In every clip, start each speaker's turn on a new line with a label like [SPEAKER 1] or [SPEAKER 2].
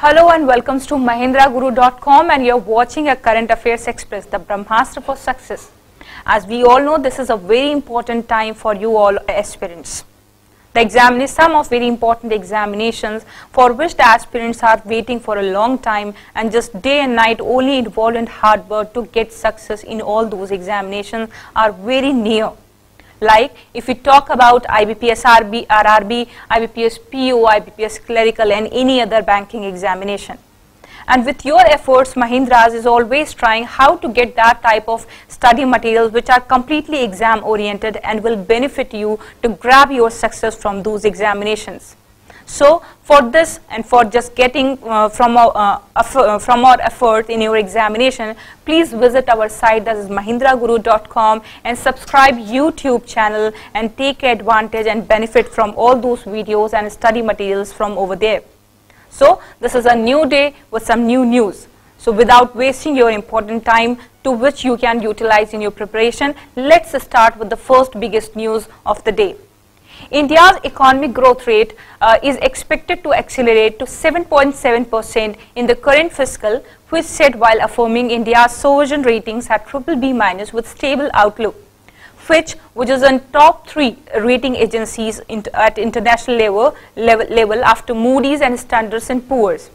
[SPEAKER 1] Hello and welcome to MahendraGuru.com, and you're watching a Current Affairs Express, the Brahmastra for Success. As we all know, this is a very important time for you all aspirants. Some of very important examinations for which the aspirants are waiting for a long time and just day and night only involved in hard work to get success in all those examinations are very near. Like if we talk about IBPS RRB, IBPS PO, IBPS Clerical and any other banking examination. And with your efforts, Mahendras is always trying how to get that type of study materials which are completely exam oriented and will benefit you to grab your success from those examinations. So for this and for just getting from our effort in your examination, please visit our site, that is MahendraGuru.com, and subscribe YouTube channel and take advantage and benefit from all those videos and study materials from over there. So this is a new day with some new news. So without wasting your important time to which you can utilize in your preparation, let's start with the first biggest news of the day. India's economic growth rate is expected to accelerate to 7.7% in the current fiscal, which said while affirming India's sovereign ratings at BBB- with stable outlook. Fitch, which is on top 3 rating agencies at international level after Moody's and Standard & Poor's.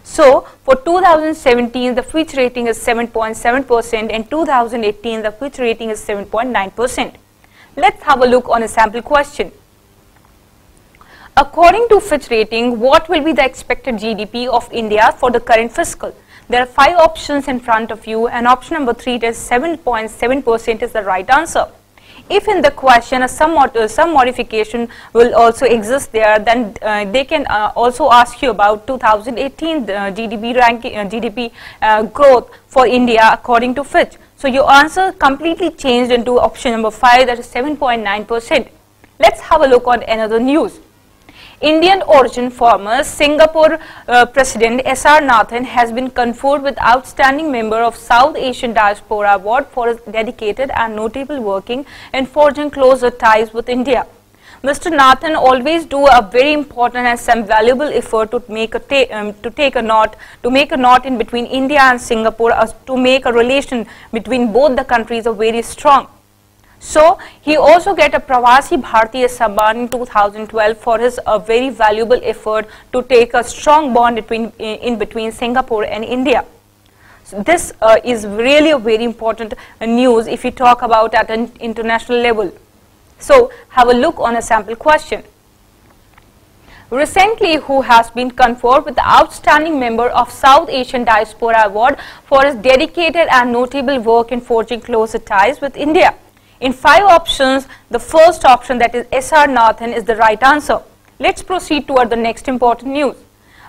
[SPEAKER 1] So for 2017, the Fitch rating is 7.7%, and 2018, the Fitch rating is 7.9%. Let's have a look on a sample question. According to Fitch Rating, what will be the expected GDP of India for the current fiscal? There are 5 options in front of you, and option number 3 is 7.7% is the right answer. If in the question some modification will also exist there, then they can also ask you about 2018 GDP growth for India according to Fitch. So your answer completely changed into option number 5, that is 7.9%. Let's have a look on another news. Indian origin former Singapore President S.R. Nathan has been conferred with Outstanding Member of South Asian Diaspora Award for his dedicated and notable working in forging closer ties with India. Mr. Nathan always do a very important and some valuable effort to make a knot in between India and Singapore, to make a relation between both the countries a very strong. So he also get a Pravasi Bharatiya Samman in 2012 for his very valuable effort to take a strong bond in between Singapore and India. So this is really a very important news if you talk about at an international level. So have a look on a sample question. Recently, who has been conferred with the Outstanding Member of South Asian Diaspora Award for his dedicated and notable work in forging closer ties with India? In 5 options, the first option, that is S.R. Nathan, is the right answer. Let's proceed toward the next important news.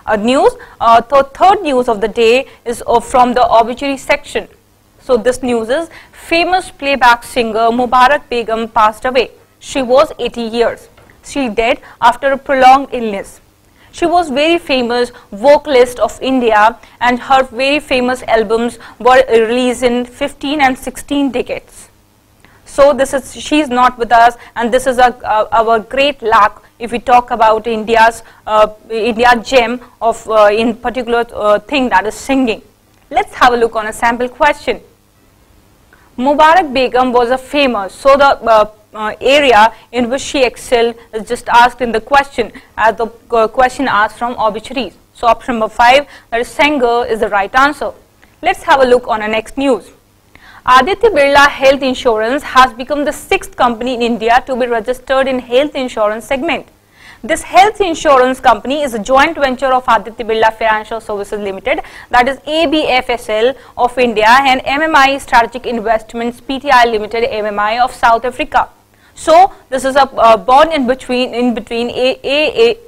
[SPEAKER 1] The third news of the day is from the obituary section. So this news is famous playback singer Mubarak Begum passed away. She was 80 years. She died after a prolonged illness. She was very famous vocalist of India, and her very famous albums were released in 15 and 16 decades. So she is not with us, and this is our great lack if we talk about India's India gem of in particular thing, that is singing. Let's have a look on a sample question. Mubarak Begum was a famous, so the area in which she excelled is just asked in the question, as the question asked from obituaries. So option number 5, that is singer, is the right answer. Let's have a look on our next news. Aditya Birla Health Insurance has become the 6th company in India to be registered in health insurance segment. This health insurance company is a joint venture of Aditya Birla Financial Services Limited, that is ABFSL of India, and MMI Strategic Investments Pty Limited MMI of South Africa. So this is a bond in between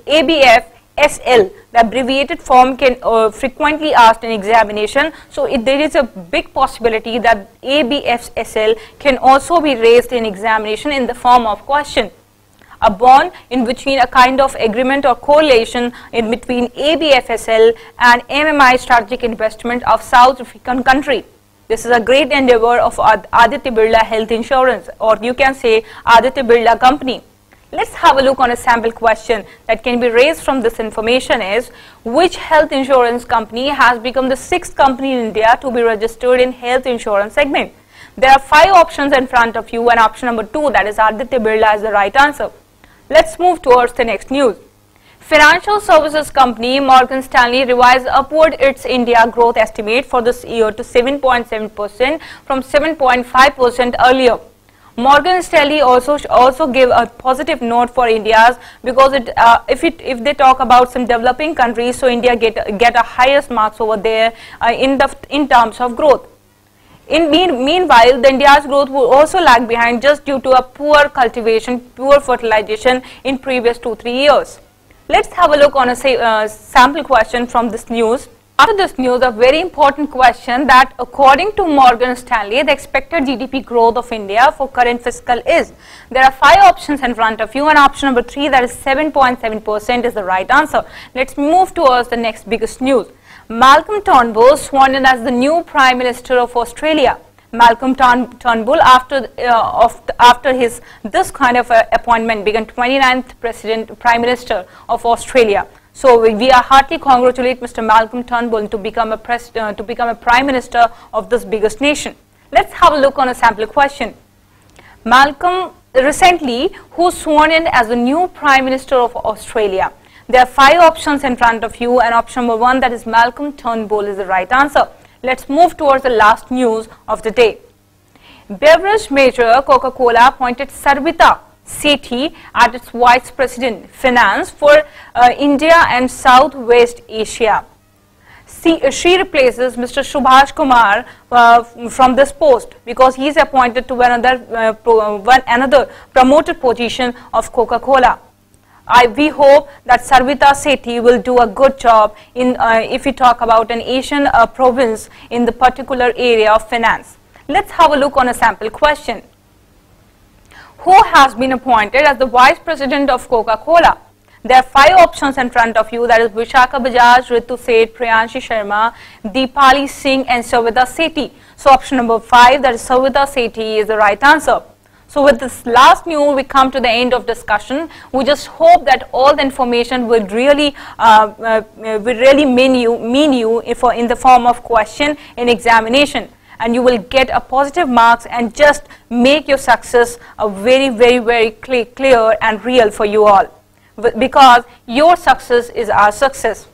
[SPEAKER 1] ABFSL. The abbreviated form can frequently asked in examination. So there is a big possibility that ABFSL can also be raised in examination in the form of question. A bond in between a kind of agreement or correlation in between ABFSL and MMI Strategic Investment of South African country. This is a great endeavor of Aditya Birla Health Insurance, or you can say Aditya Birla Company. Let's have a look on a sample question that can be raised from this information is, which health insurance company has become the 6th company in India to be registered in health insurance segment? There are 5 options in front of you, and option number 2, that is Aditya Birla, is the right answer. Let's move towards the next news. Financial services company Morgan and Stanley revised upward its India growth estimate for this year to 7.7% from 7.5% earlier. Morgan and Stanley also gave a positive note for India's, because if they talk about some developing countries, so India get a highest marks over there in terms of growth. Meanwhile, the India's growth will also lag behind just due to a poor cultivation, poor fertilization in previous 2-3 years. Let's have a look on a sample question from this news. After this news, a very important question that according to Morgan and Stanley, the expected GDP growth of India for current fiscal is. There are 5 options in front of you, and option number 3, that is 7.7%, is the right answer. Let's move towards the next biggest news. Malcolm Turnbull sworn in as the new Prime Minister of Australia. Malcolm Turnbull, after his this kind of appointment, became 29th Prime Minister of Australia. So we are heartily congratulate Mr. Malcolm Turnbull to become a Prime Minister of this biggest nation. Let's have a look on a sample question. Malcolm recently who sworn in as the new Prime Minister of Australia. There are 5 options in front of you, and option number 1, that is Malcolm Turnbull, is the right answer. Let's move towards the last news of the day. Beverage major Coca-Cola appointed Sarvita Sethi as its Vice-president Finance for India and Southwest Asia. She replaces Mr. Subhash Kumar from this post, because he is appointed to another promoted position of Coca-Cola. We hope that Sarvita Sethi will do a good job if we talk about an Asian province in the particular area of finance. Let's have a look on a sample question. Who has been appointed as the Vice President of Coca-Cola? There are 5 options in front of you, that is Vishakha Bajaj, Ritu Seth, Priyanshi Sharma, Deepali Singh and Sarvita Sethi. So option number 5, that is Sarvita Sethi, is the right answer. So with this last news, we come to the end of discussion. We just hope that all the information will really mean you in the form of question in examination, and you will get a positive marks and just make your success a very clear and real for you all, because your success is our success.